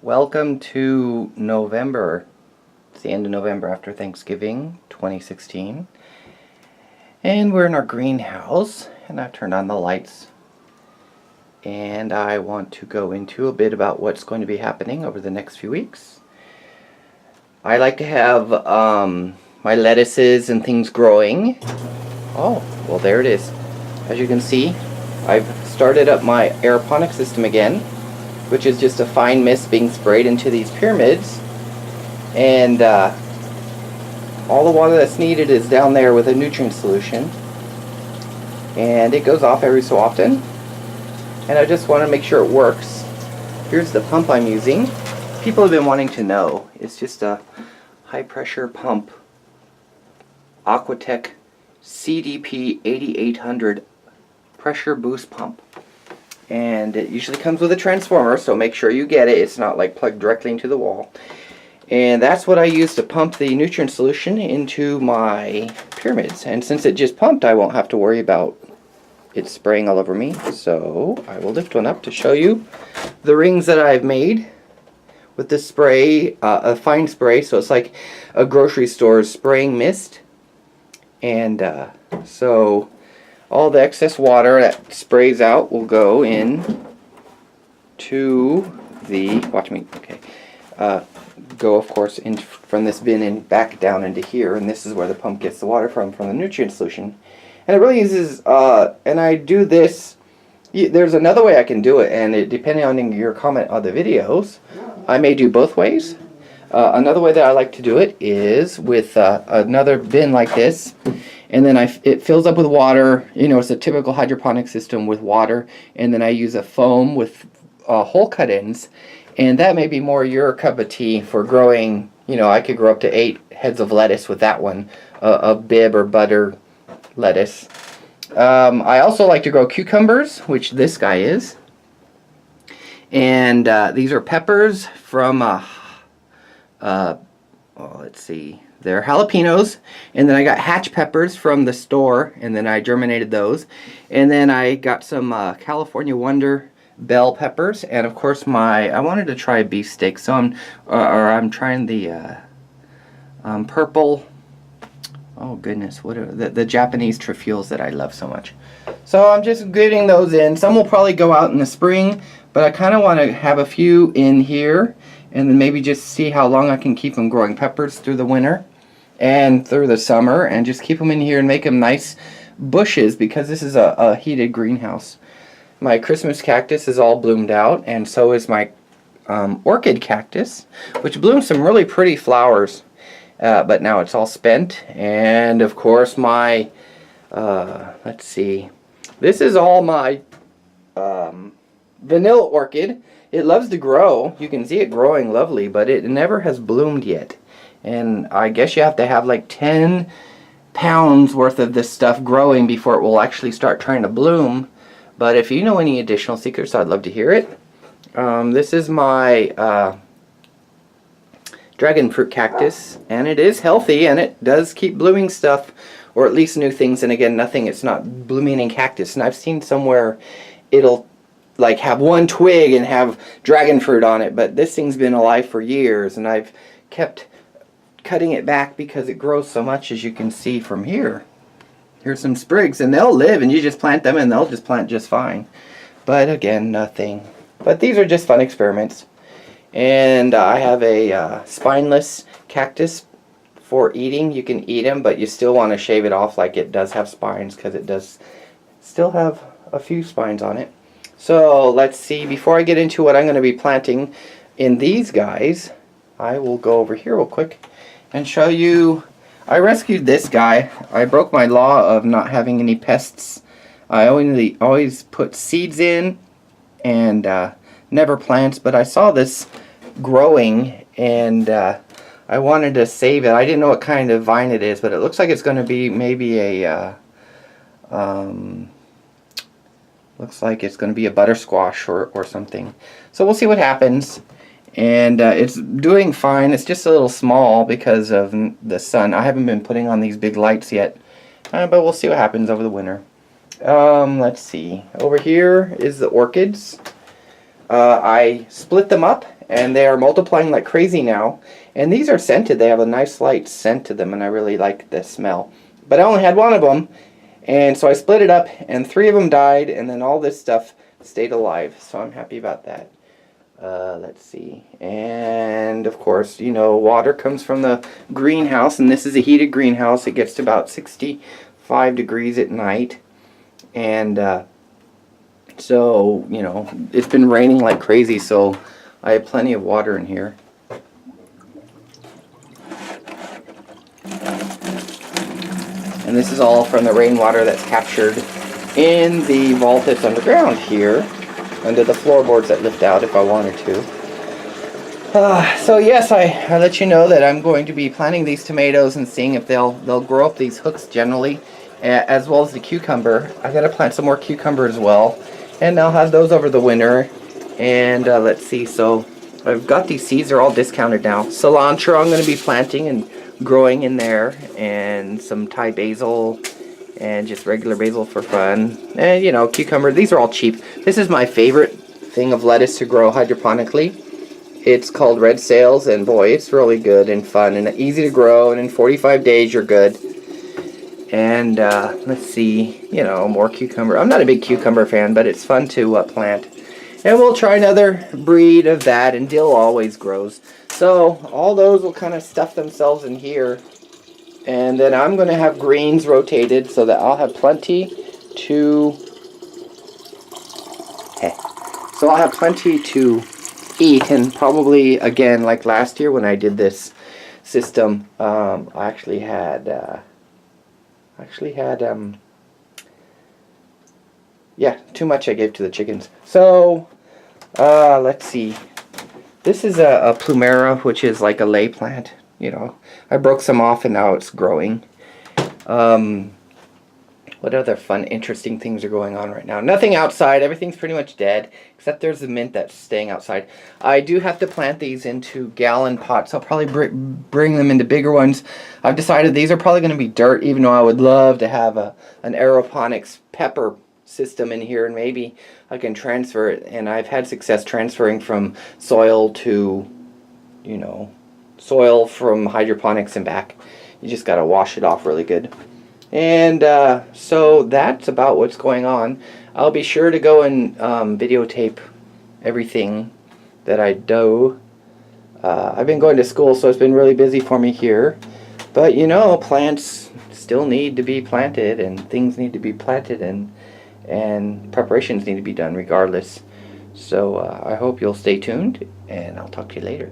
Welcome to November. It's the end of November after Thanksgiving 2016. And we're in our greenhouse, and I've turned on the lights. And I want to go into a bit about what's going to be happening over the next few weeks. I like to have my lettuces and things growing. Oh, well there it is. As you can see, I've started up my aeroponic system again, which is just a fine mist being sprayed into these pyramids. And all the water that's needed is down there with a nutrient solution. And it goes off every so often. And I just want to make sure it works. Here's the pump I'm using. People have been wanting to know. It's just a high pressure pump. Aquatech CDP 8800 pressure boost pump. And it usually comes with a transformer, so make sure you get it. It's not like plugged directly into the wall. And that's what I use to pump the nutrient solution into my pyramids. And since it just pumped, I won't have to worry about it spraying all over me. So I will lift one up to show you the rings that I've made with this spray, a fine spray. So it's like a grocery store spraying mist. And so all the excess water that sprays out will go in to the, watch me, okay, go of course in from this bin and back down into here, and this is where the pump gets the water from the nutrient solution. And it really uses, and I do this, there's another way I can do it, and depending on your comment on the videos, I may do both ways. Another way that I like to do it is with another bin like this, and then it fills up with water. You know, it's a typical hydroponic system with water, and then I use a foam with hole cut ends, and that may be more your cup of tea for growing. You know, I could grow up to 8 heads of lettuce with that one, of Bibb or butter lettuce. I also like to grow cucumbers, which this guy is, and these are peppers from well, let's see, they're jalapenos, and then I got hatch peppers from the store, and then I germinated those, and then I got some California Wonder bell peppers, and of course I wanted to try beefsteak, so I'm trying the purple, oh goodness, what are the Japanese trefoils that I love so much. So I'm just getting those in. Some will probably go out in the spring, but I kind of want to have a few in here, and then maybe just see how long I can keep them growing peppers through the winter and through the summer, and just keep them in here and make them nice bushes, because this is a heated greenhouse. My Christmas cactus is all bloomed out, and so is my orchid cactus, which blooms some really pretty flowers, but now it's all spent. And of course my let's see, this is all my vanilla orchid. It loves to grow. You can see it growing lovely, but it never has bloomed yet. And I guess you have to have like 10 pounds worth of this stuff growing before it will actually start trying to bloom. But if you know any additional secrets, I'd love to hear it. This is my dragon fruit cactus, and it is healthy, and it does keep blooming stuff, or at least new things. And again, nothing, it's not blooming in cactus. And I've seen somewhere it'll like have one twig and have dragon fruit on it, but this thing's been alive for years, and I've kept cutting it back because it grows so much, as you can see from here. Here's some sprigs, and they'll live, and you just plant them and they'll just plant just fine. But again, nothing. But these are just fun experiments. And I have a spineless cactus for eating. You can eat them, but you still want to shave it off like it does have spines, because it does still have a few spines on it. So let's see, before I get into what I'm going to be planting in these guys, I will go over here real quick and show you. I rescued this guy. I broke my law of not having any pests. I always put seeds in and never plants, but I saw this growing, and I wanted to save it. I didn't know what kind of vine it is, but it looks like it's going to be maybe a looks like it's going to be a buttersquash or something. So we'll see what happens. And it's doing fine. It's just a little small because of the sun. I haven't been putting on these big lights yet, but we'll see what happens over the winter. Let's see. Over here is the orchids. I split them up and they are multiplying like crazy now. And these are scented. They have a nice light scent to them, and I really like the smell. But I only had one of them, and so I split it up, and 3 of them died, and then all this stuff stayed alive. So I'm happy about that. Let's see. And of course, you know, water comes from the greenhouse, and this is a heated greenhouse. It gets to about 65 degrees at night. And so, you know, it's been raining like crazy, so I have plenty of water in here. And this is all from the rainwater that's captured in the vault that's underground here, under the floorboards that lift out if I wanted to. So yes, I let you know that I'm going to be planting these tomatoes and seeing if they'll grow up these hooks generally, as well as the cucumber. I gotta plant some more cucumber as well, and I'll have those over the winter. And let's see, so I've got these seeds, they're all discounted now. Cilantro I'm going to be planting and growing in there, and some Thai basil, and just regular basil for fun. And you know, cucumber, these are all cheap. This is my favorite thing of lettuce to grow hydroponically. It's called Red Sails, and boy, it's really good and fun and easy to grow, and in 45 days you're good. And let's see, you know, more cucumber. I'm not a big cucumber fan, but it's fun to plant. And we'll try another breed of that, and dill always grows. So all those will kind of stuff themselves in here. And then I'm going to have greens rotated so that I'll have plenty to... So I'll have plenty to eat, and probably, again, like last year when I did this system, I actually had... yeah, too much I gave to the chickens. So, let's see. This is a plumera, which is like a lay plant. You know, I broke some off and now it's growing. What other fun, interesting things are going on right now? Nothing outside. Everything's pretty much dead, except there's the mint that's staying outside. I do have to plant these into gallon pots. I'll probably bring them into bigger ones. I've decided these are probably going to be dirt, even though I would love to have an aeroponics pepper system in here, and maybe I can transfer it. And I've had success transferring from soil to, you know, soil from hydroponics and back. You just got to wash it off really good. And so that's about what's going on. I'll be sure to go and videotape everything that I do. I've been going to school, so it's been really busy for me here. But you know, plants still need to be planted, and things need to be planted, and preparations need to be done regardless. So I hope you'll stay tuned, and I'll talk to you later.